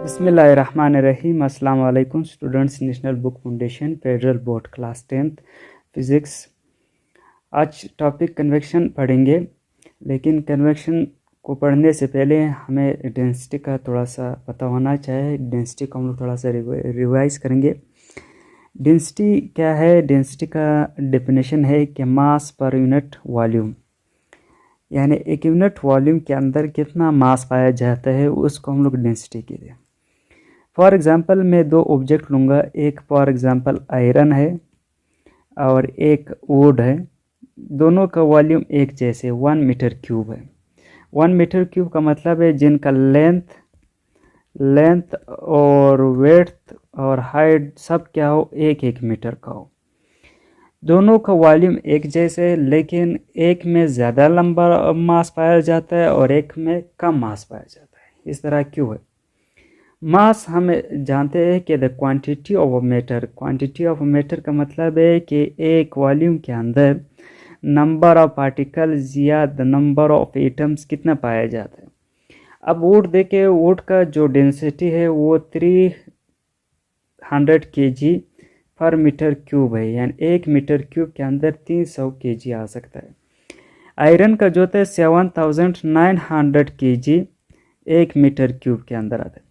बिस्मिल्लाहिर्रहमानिर्रहीम। अस्सलाम वालेकुम students. National book foundation federal board class 10th physics. आज टॉपिक कन्वेक्शन पढ़ेंगे, लेकिन कन्वेक्शन को पढ़ने से पहले हमें डेंसिटी का थोड़ा सा पता होना चाहिए। डेंसिटी को हम लोग थोड़ा सा रिवाइज करेंगे। डेंसिटी क्या है? डेंसिटी का डेफिनेशन है कि मास पर यूनिट वॉल्यूम, यानी एक यूनिट वॉल्यूम के अंदर कितना मास पाया जाता है उसको हम लोग डेंसिटी कहते हैं। फॉर एग्ज़ाम्पल मैं दो ऑब्जेक्ट लूँगा, एक फॉर एग्ज़ाम्पल आयरन है और एक वुड है। दोनों का वॉल्यूम एक जैसे 1 मीटर क्यूब है। 1 मीटर क्यूब का मतलब है जिनका लेंथ और वेड्थ और हाइट सब क्या हो, 1-1 मीटर का हो। दोनों का वॉल्यूम एक जैसे है, लेकिन एक में ज़्यादा लंबा मास पाया जाता है और एक में कम मास पाया जाता है। इस तरह क्यों है? मास हम जानते हैं कि the quantity of matter. Quantity of matter का मतलब है कि एक वॉल्यूम के अंदर नंबर ऑफ पार्टिकल्स या द नंबर ऑफ एटम्स कितना पाया जाता है। अब वुड देखे, वुड का जो डेंसिटी है वो 300 kg पर मीटर क्यूब है, यानी 1 मीटर क्यूब के अंदर 300 kg आ सकता है। आयरन का जो होता है 7900 kg 1 मीटर क्यूब के अंदर आता है।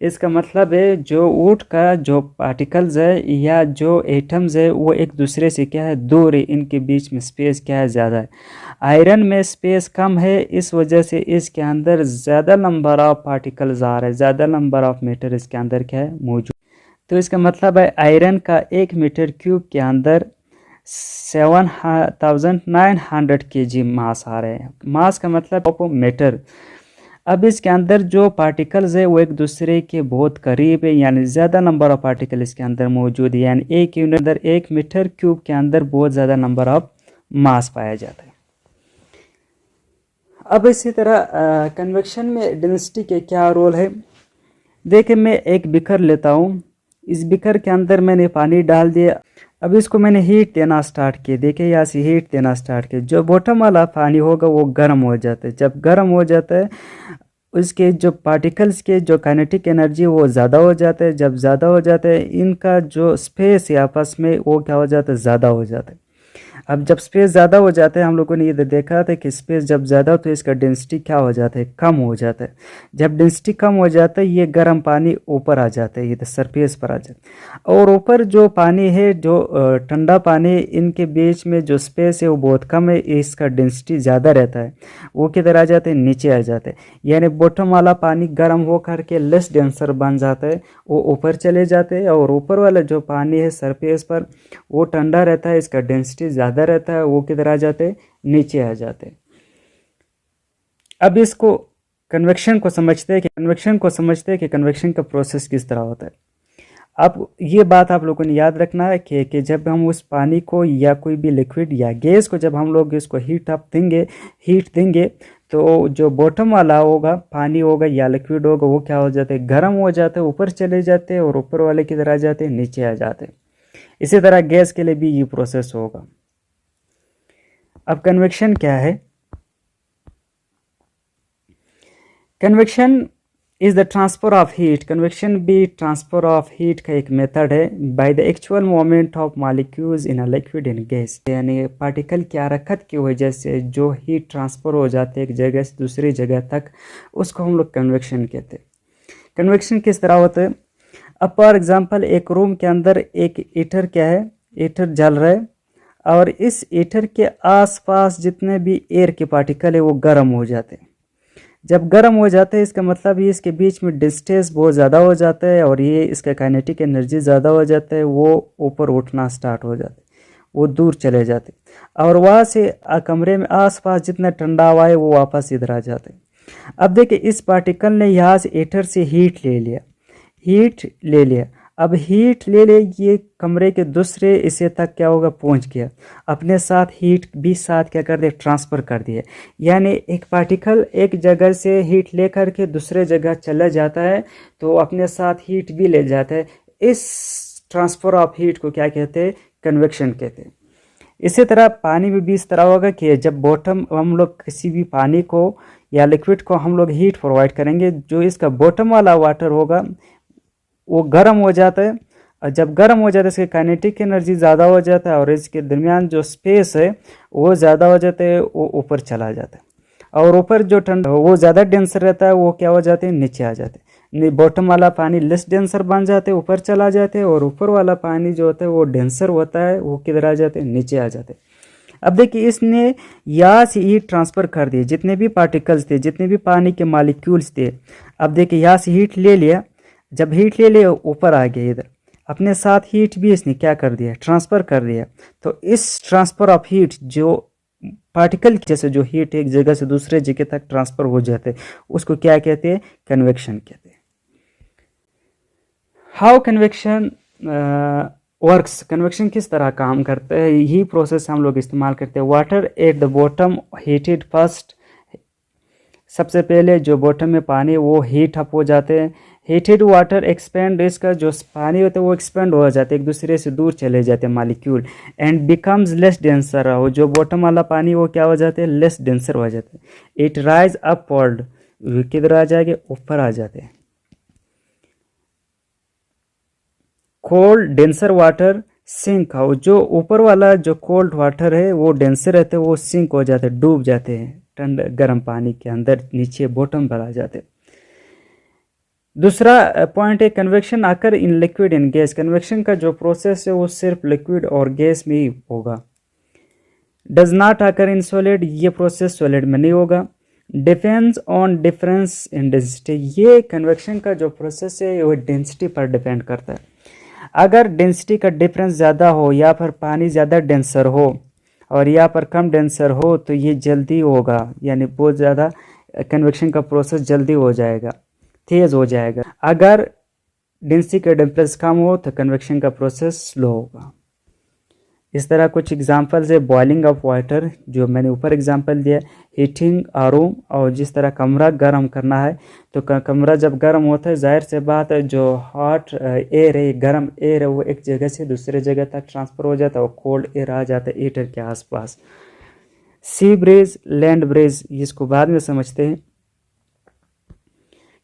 इसका मतलब है जो वुड का जो पार्टिकल्स है या जो एटम्स है वो एक दूसरे से क्या है, दूर है। इनके बीच में स्पेस क्या है, ज़्यादा है। आयरन में स्पेस कम है, इस वजह से इसके अंदर ज़्यादा नंबर ऑफ पार्टिकल्स आ रहे हैं, ज़्यादा नंबर ऑफ मैटर इसके अंदर क्या है, मौजूद। तो इसका मतलब है आयरन का 1 मीटर क्यूब के अंदर 7900 kg मास आ रहे हैं। मास का मतलब ऑफ मैटर। अब इसके अंदर जो पार्टिकल्स है वो एक दूसरे के बहुत करीब है, यानी ज़्यादा नंबर ऑफ पार्टिकल इसके अंदर मौजूद है, यानी एक यूनिट अंदर 1 मीटर क्यूब के अंदर बहुत ज़्यादा नंबर ऑफ मास पाया जाता है। अब इसी तरह कन्वेक्शन में डेंसिटी के क्या रोल है? देखिए, मैं एक बीकर लेता हूँ। इस बीकर के अंदर मैंने पानी डाल दिया। अब इसको मैंने हीट देना स्टार्ट किया। देखिए, यहाँ से हीट देना स्टार्ट किया। जो बॉटम वाला पानी होगा वो गर्म हो जाता है। जब गर्म हो जाता है उसके जो पार्टिकल्स के जो काइनेटिक एनर्जी वो ज़्यादा हो जाता है। जब ज़्यादा हो जाता है इनका जो स्पेस है आपस में वो क्या हो जाता है, ज़्यादा हो जाता है। अब जब स्पेस ज़्यादा हो जाता है, हम लोगों ने ये देखा था कि स्पेस जब ज़्यादा हो तो इसका डेंसिटी क्या हो जाता है, कम हो जाता है। जब डेंसिटी कम हो जाता है ये गर्म पानी ऊपर आ जाता है, ये तो सरफेस पर आ जाता है। और ऊपर जो पानी है, जो ठंडा पानी, इनके बीच में जो स्पेस है वो बहुत कम है, इसका डेंसिटी ज़्यादा रहता है। वो किधर आ जाते हैं, नीचे आ जाते हैं। यानी बॉटम वाला पानी गर्म हो करके लेस डेंसर बन जाता है, वो ऊपर चले जाते हैं। और ऊपर वाला जो पानी है सरफेस पर वो ठंडा रहता है, इसका डेंसिटी ज़्यादा रहता है, वो किधर आ जाते हैं, नीचे आ जाते हैं। अब इसको कन्वेक्शन को समझते हैं कि कन्वेक्शन का प्रोसेस किस तरह होता है। अब ये बात आप लोगों ने याद रखना है कि जब हम उस पानी को या कोई भी लिक्विड या गैस को जब हम लोग इसको हीट देंगे तो जो बॉटम वाला होगा, पानी होगा या लिक्विड होगा, वो क्या हो जाते हैं, गर्म हो जाते हैं, ऊपर चले जाते हैं, और ऊपर वाले किधर आ जाते हैं, नीचे आ जाते हैं। इसी तरह गैस के लिए भी ये प्रोसेस होगा। अब कन्वेक्शन क्या है? Convection is the transfer of heat. Convection भी ट्रांसफर ऑफ हीट का एक मेथड है by the actual movement of molecules in a liquid in gas. यानी पार्टिकल की हरकत की वजह से जो हीट ट्रांसफर हो जाते हैं एक जगह से दूसरी जगह तक, उसको हम लोग कन्वेक्शन कहते हैं। कन्वेक्शन किस तरह होता है? अब फॉर एग्जांपल एक रूम के अंदर एक हीटर क्या है, हीटर जल रहा है, और इस हीटर के आसपास जितने भी एयर के पार्टिकल है वो गर्म हो जाते हैं। जब गर्म हो जाते हैं इसका मतलब ये इसके बीच में डिस्टेंस बहुत ज़्यादा हो जाता है, और ये इसका काइनेटिक एनर्जी ज़्यादा हो जाता है, वो ऊपर उठना स्टार्ट हो जाता है, वो दूर चले जाते हैं। और वहाँ से कमरे में आसपास जितना ठंडा हवा है वो वापस इधर आ जाते हैं। अब देखिए, इस पार्टिकल ने यहाँ से हीटर से हीट ले लिया। अब हीट ले ये कमरे के दूसरे हिस्से तक क्या होगा, पहुंच गया। अपने साथ हीट भी साथ क्या कर दिया, ट्रांसफ़र कर दिया। यानी एक पार्टिकल एक जगह से हीट लेकर के दूसरे जगह चला जाता है तो अपने साथ हीट भी ले जाता है। इस ट्रांसफ़र ऑफ हीट को क्या कहते हैं, कन्वेक्शन कहते हैं। इसी तरह पानी में भी इस तरह होगा कि जब बॉटम हम लोग किसी भी पानी को या लिक्विड को हम लोग हीट प्रोवाइड करेंगे, जो इसका बॉटम वाला वाटर होगा वो गर्म हो जाता है, और जब गर्म हो जाता है इसकी काइनेटिक एनर्जी ज़्यादा हो जाता है और इसके दरमियान जो स्पेस है वो ज़्यादा हो जाता है, वो ऊपर चला जाता है। और ऊपर जो ठंडा वो ज़्यादा डेंसर रहता है, वो क्या हो जाते हैं, नीचे आ जाते हैं। बॉटम वाला पानी लेस डेंसर बन जाते हैं, ऊपर चला जाते हैं, और ऊपर वाला पानी जो होता है वो डेंसर होता है, वो किधर आ जाते हैं, नीचे आ जाते हैं। अब देखिए इसने यहाँ से हीट ट्रांसफ़र कर दिए, जितने भी पार्टिकल्स थे, जितने भी पानी के मालिक्यूल्स थे। अब देखिए यहाँ से हीट ले लिया, जब हीट ले लिया ऊपर आ गया, इधर अपने साथ हीट भी इसने क्या कर दिया, ट्रांसफ़र कर दिया। तो इस ट्रांसफ़र ऑफ हीट, जो पार्टिकल जैसे जो हीट एक जगह से दूसरे जगह तक ट्रांसफ़र हो जाते हैं, उसको क्या कहते हैं, कन्वेक्शन कहते हैं। हाउ कन्वेक्शन वर्क्स, कन्वेक्शन किस तरह काम करता है, यही प्रोसेस हम लोग इस्तेमाल करते हैं। Water at the bottom heated first, सबसे पहले जो बॉटम में पानी वो हीट अप हो जाते हैं। हीटेड वाटर एक्सपेंड, इसका जो पानी होता है वो एक्सपेंड हो जाते हैं, एक दूसरे से दूर चले जाते हैं molecule, and becomes less denser. हो जो बॉटम वाला पानी वो क्या हो जाते हैं, लेस डेंसर हो जाते हैं। इट राइज अपवर्ड, किधर आ जाएंगे, ऊपर आ जाते हैं। कोल्ड डेंसर वाटर सिंक, हो जो ऊपर वाला जो कोल्ड वाटर है वो डेंसर रहते हैं, वो सिंक हो जाते हैं, डूब जाते हैं ठंड गर्म पानी के अंदर, नीचे बॉटम पर आ जाते हैं। दूसरा पॉइंट है कन्वेक्शन आकर in liquid and gas, convection का जो प्रोसेस है वो सिर्फ लिक्विड और गैस में ही होगा। डज नॉट आकर इन सॉलिड, ये प्रोसेस सॉलिड में नहीं होगा। Depends on difference in density, ये कन्वेक्शन का जो प्रोसेस है वो डेंसिटी पर डिपेंड करता है। अगर डेंसिटी का डिफरेंस ज़्यादा हो, या पर पानी ज़्यादा डेंसर हो और यहाँ पर कम डेंसर हो, तो ये जल्दी होगा, यानी बहुत ज़्यादा कन्वेक्शन का प्रोसेस जल्दी हो जाएगा, तेज़ हो जाएगा। अगर डेंसिटी का डिफरेंस कम हो तो कन्वेक्शन का प्रोसेस स्लो होगा। इस तरह कुछ एग्जांपल्स है, बॉइलिंग ऑफ वाटर, जो मैंने ऊपर एग्जांपल दिया, हीटिंग आ रूम, और जिस तरह कमरा गर्म करना है, तो कमरा जब गर्म होता है, जाहिर से बात है जो हॉट एयर है, गर्म एयर है, वो एक जगह से दूसरे जगह तक ट्रांसफ़र हो जाता है, और कोल्ड एयर आ जाता है हीटर के आसपास। सी ब्रीज, लैंड ब्रीज, इसको बाद में समझते हैं।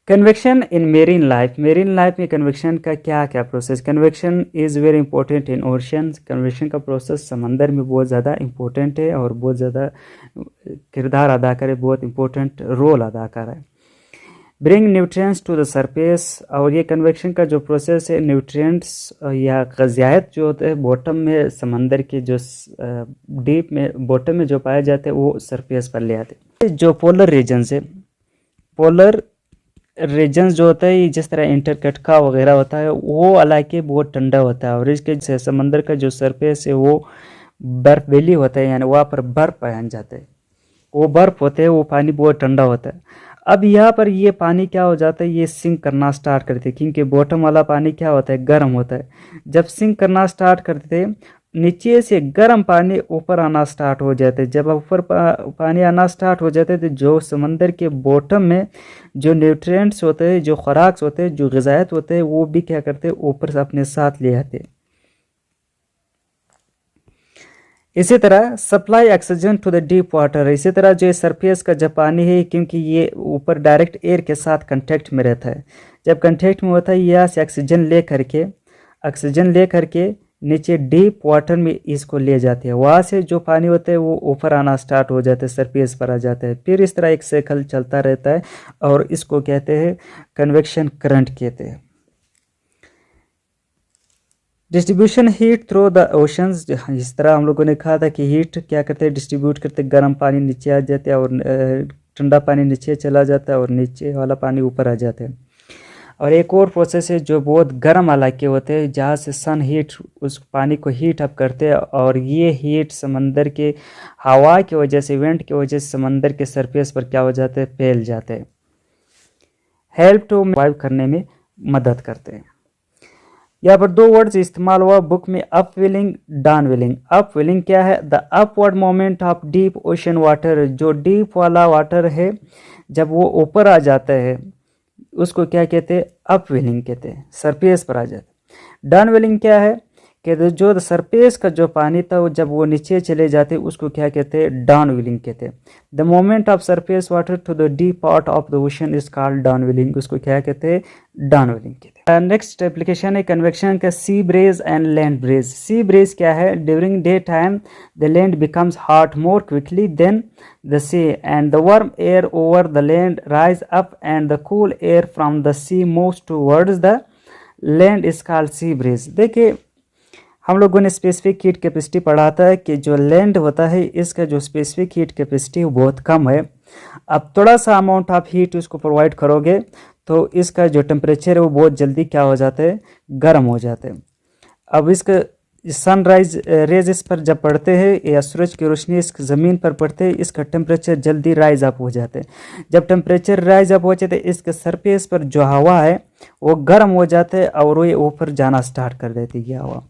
कन्वेक्शन इन मेरीन लाइफ, मेरीन लाइफ में कन्वेक्शन का क्या क्या process, convection is very important in ocean, convection का प्रोसेस समंदर में बहुत ज़्यादा इंपॉर्टेंट है और बहुत ज़्यादा किरदार अदा करे, बहुत इंपॉर्टेंट रोल अदा कर रहा है। Bring nutrients to the surface, और ये कन्वेक्शन का जो प्रोसेस है, न्यूट्रिएंट्स या ग़िज़ाइत जो होते हैं बॉटम में, समंदर के जो डीप में बॉटम में जो पाए जाते हैं वो सरफेस पर ले आते हैं। जो पोलर रीजन्स है, पोलर रीजन्स जो होता है, जिस तरह इंटरकटका वगैरह होता है, वो इलाके बहुत ठंडा होता है, और इसके समंदर का जो सरफेस है वो बर्फ वेली होता है, यानी वहाँ पर बर्फ पाया जाता है, वो बर्फ होते हैं, वो पानी बहुत ठंडा होता है। अब यहाँ पर ये पानी क्या हो जाता है, ये सिंक करना स्टार्ट करते हैं, क्योंकि बॉटम वाला पानी क्या होता है, गर्म होता है। जब सिंक करना स्टार्ट करते हैं, नीचे से गर्म पानी ऊपर आना स्टार्ट हो जाते हैं। जब ऊपर पानी आना स्टार्ट हो जाते हैं, तो जो समंदर के बॉटम में जो न्यूट्रिएंट्स होते हैं, जो खुराक होते हैं, जो ग़िज़ाइत होते हैं, वो भी क्या करते हैं, ऊपर से अपने साथ ले आते हैं। इसी तरह supply oxygen to the deep water, इसी तरह जो सरफेस का जब पानी है, क्योंकि ये ऊपर डायरेक्ट एयर के साथ कांटेक्ट में रहता है, जब कांटेक्ट में होता है, यहाँ से ऑक्सीजन ले करके नीचे डीप वाटर में इसको ले जाते हैं। वहाँ से जो पानी होता है वो ऊपर आना स्टार्ट हो जाता है, सरफेस पर आ जाता है। फिर इस तरह एक साइकिल चलता रहता है, और इसको कहते हैं कन्वेक्शन करंट कहते हैं। Distribution heat through the oceans, इस तरह हम लोगों ने कहा था कि हीट क्या करते हैं, डिस्ट्रीब्यूट करते, गर्म पानी नीचे आ जाते हैं, और ठंडा पानी नीचे चला जाता है, और नीचे वाला पानी ऊपर आ जाता है। और एक और प्रोसेस है जो बहुत गर्म इलाके होते हैं, जहाँ से सन हीट उस पानी को हीट अप करते हैं, और ये हीट समंदर के हवा की वजह से, वेंट की वजह से समंदर के सरफेस पर क्या हो जाते हैं, फैल जाते हैं। हेल्प टू सर्वाइव करने में मदद करते हैं। यहाँ पर दो वर्ड्स इस्तेमाल हुआ बुक में, अपवेलिंग, डाउनवेलिंग। अपवेलिंग क्या है, the upward moment of deep ocean water, जो डीप वाला वाटर है जब वो ऊपर आ जाता है उसको क्या कहते हैं, अपवेलिंग कहते हैं, सरफेस पर आ जाता है। डाउनवेलिंग क्या है कि जो सरफेस का जो पानी था वो जब वो नीचे चले जाते उसको क्या कहते हैं, डाउन विलिंग कहते हैं। The moment of surface water to the deep part of the ocean is called downwelling, उसको क्या कहते हैं, डाउन विलिंग कहते हैं। नेक्स्ट एप्लीकेशन है कन्वेक्शन का सी ब्रेज एंड लैंड ब्रेज। सी ब्रेज क्या है, during day time the land becomes hot more quickly than the sea and the warm air over the land rise up and the cool air from the sea moves towards the land is called sea breeze। देखिए हम लोगों ने specific heat capacity पढ़ा था कि जो land होता है इसका जो स्पेसिफिक हीट कैपेसिटी बहुत कम है। अब थोड़ा सा अमाउंट ऑफ हीट उसको प्रोवाइड करोगे तो इसका जो टेम्परेचर है वो बहुत जल्दी क्या हो जाता है, गर्म हो जाते हैं। अब इसका सनराइज रेज इस पर जब पड़ते हैं या सूरज की रोशनी इस ज़मीन पर पड़ते हैं, इसका टेम्परेचर जल्दी राइज अप हो जाते हैं। जब टेम्परेचर राइज अप हो जाते हैं इसके सरफेस पर जो हवा है वो गर्म हो जाते हैं और वो ऊपर जाना स्टार्ट कर देती है हवा,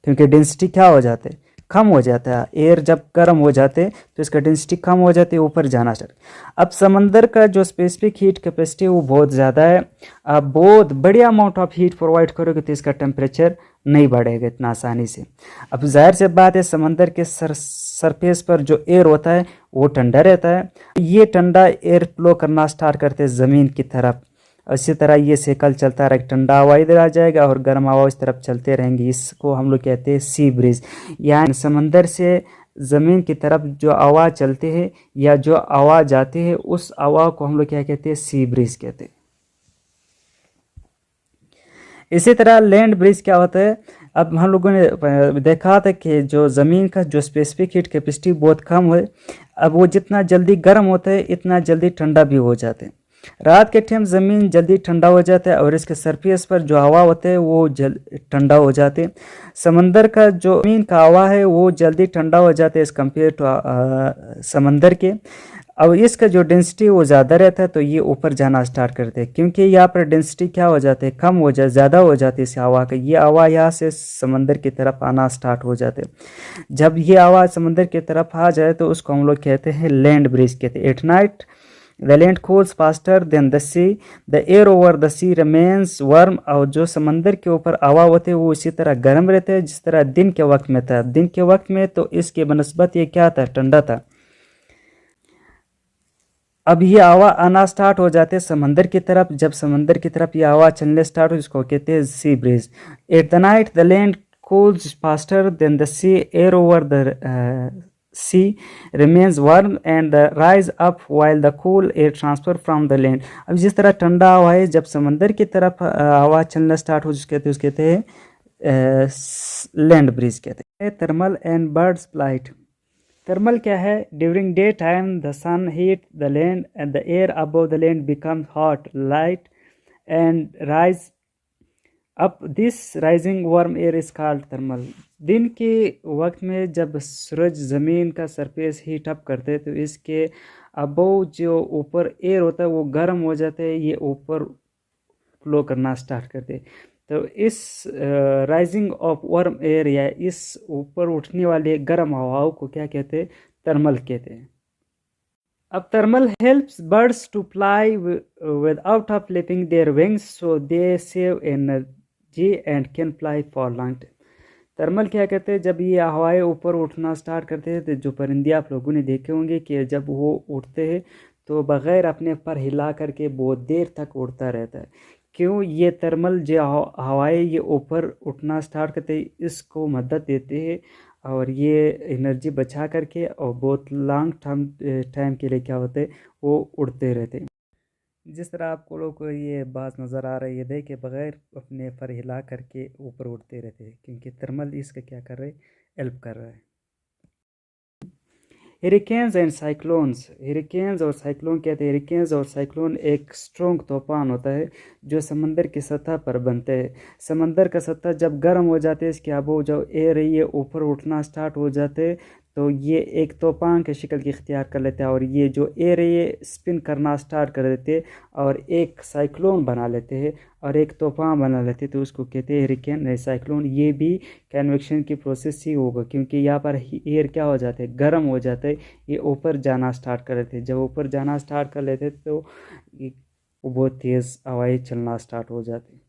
क्योंकि डेंसिटी क्या हो जाते हैं, कम हो जाता है। एयर जब गर्म हो जाते हैं तो इसका डेंसिटी कम हो जाती है, ऊपर जाना स्टार्ट। अब समंदर का जो स्पेसिफिक हीट कैपेसिटी वो बहुत ज़्यादा है। आप बहुत बढ़िया अमाउंट ऑफ हीट प्रोवाइड करोगे तो इसका टेम्परेचर नहीं बढ़ेगा इतना आसानी से। अब जाहिर से बात है समंदर के सरफेस पर जो एयर होता है वो ठंडा रहता है, ये ठंडा एयर फ्लो करना स्टार्ट करते हैं ज़मीन की तरफ। इसी तरह ये साइकिल चलता रहेगा, ठंडा हवा इधर आ जाएगा और गर्म हवा इस तरफ चलते रहेंगे। इसको हम लोग कहते हैं सी ब्रीज, यानी समंदर से ज़मीन की तरफ जो हवा चलते हैं या जो हवा जाती है उस हवा को हम लोग क्या कहते हैं, सी ब्रीज कहते हैं। इसी तरह लैंड ब्रिज क्या होता है, अब हम लोगों ने देखा था कि जो ज़मीन का जो स्पेसिफिक हीट कैपेसिटी बहुत कम है, अब वो जितना जल्दी गर्म होता है इतना जल्दी ठंडा भी हो जाते हैं। रात के टाइम ज़मीन जल्दी ठंडा हो जाता है और इसके सरफेस पर जो हवा होते है वो ठंडा हो जाते हैं। समंदर का जो ज़मीन का हवा है वो जल्दी ठंडा हो जाता है एज़ कम्पेयर टू समंदर के। अब इसका जो डेंसिटी वो ज़्यादा रहता है तो ये ऊपर जाना स्टार्ट करते हैं, क्योंकि यहाँ पर डेंसिटी क्या हो जाती है, कम हो जाए, ज़्यादा हो जाती है इस हवा का। ये हवा यहाँ से समंदर की तरफ आना स्टार्ट हो जाते हैं। जब ये हवा समंदर की तरफ आ जाए तो उसको हम लोग कहते हैं लैंड ब्रिज कहते हैं। At night the land cools faster than the sea, the air over the sea remains warm. और जो समंदर के ऊपर हवा होते हैं वो इसी तरह गर्म रहते हैं जिस तरह दिन के वक्त में था। दिन के वक्त में तो इसके बनस्बत ये क्या था, ठंडा था। अब ये हवा आना स्टार्ट हो जाते हैं समंदर की तरफ। जब समंदर की तरफ ये हवा चलने स्टार्ट हो इसको कहते हैं sea breeze. At the night the land cools faster than the sea, air over the sea remains warm and rise up while the cool air transfer from the land। अब जिस तरह ठंडा हवा है जब समंदर की तरफ हवा चलना स्टार्ट हो उसके कहते हैं लैंड ब्रिज कहते हैं। Thermal and birds flight. Thermal क्या है, during day time the sun heat the land and the air above the land becomes hot light and rise अब this rising warm air is called thermal. दिन के वक्त में जब सूरज ज़मीन का सरफेस हीट अप करते हैं तो इसके अबव जो ऊपर एयर होता है वो गर्म हो जाता है, ये ऊपर फ्लो करना स्टार्ट करते हैं। तो इस राइजिंग ऑफ वार्म एयर या इस ऊपर उठने वाले गर्म हवाओं को क्या कहते हैं, थर्मल कहते हैं। अब thermal helps birds to fly without of flipping their wings so they save energy and can fly for long time. Thermal क्या कहते हैं, जब ये हवाएं ऊपर उठना स्टार्ट करते हैं तो जो परिंदे आप लोगों ने देखे होंगे कि जब वो उड़ते हैं तो बग़ैर अपने पर हिला करके बहुत देर तक उड़ता रहता है। क्यों, ये थर्मल जो हवाएं ये ऊपर उठना स्टार्ट करते हैं इसको मदद देते हैं और ये एनर्जी बचा करके और बहुत लॉन्ग टाइम के लिए क्या होते हैं वो उड़ते रहते हैं। जिस तरह आपको लोग को ये बात नज़र आ रही है, देखे बग़ैर अपने पर हिला करके ऊपर उड़ते रहते हैं क्योंकि थर्मल इसका क्या कर रहे हैं, हेल्प कर रहा है। Hurricanes and cyclones. हरिकेन्स और साइक्लोन कहते हैं। हरिकेन्स और साइक्लोन एक स्ट्रॉन्ग तूफान होता है जो समंदर की सतह पर बनते हैं। समंदर का सतह जब गर्म हो जाते है इसके अबो जो एयर है ये ऊपर उठना स्टार्ट हो जाते हैं तो ये एक तूफान की शक्ल की इख्तियार कर लेते हैं और ये जो एयर है ये स्पिन करना स्टार्ट कर देते हैं और एक साइक्लोन बना लेते हैं और एक तूफान बना लेते हैं, तो उसको कहते हैं हरिकेन साइक्लोन। ये भी कन्वेक्शन की प्रोसेस ही होगा क्योंकि यहाँ पर एयर क्या हो जाते हैं, गर्म हो जाते हैं, ये ऊपर जाना स्टार्ट कर लेते हैं। जब ऊपर जाना स्टार्ट कर लेते तो वो बहुत तेज़ हवाएं चलना स्टार्ट हो जाती।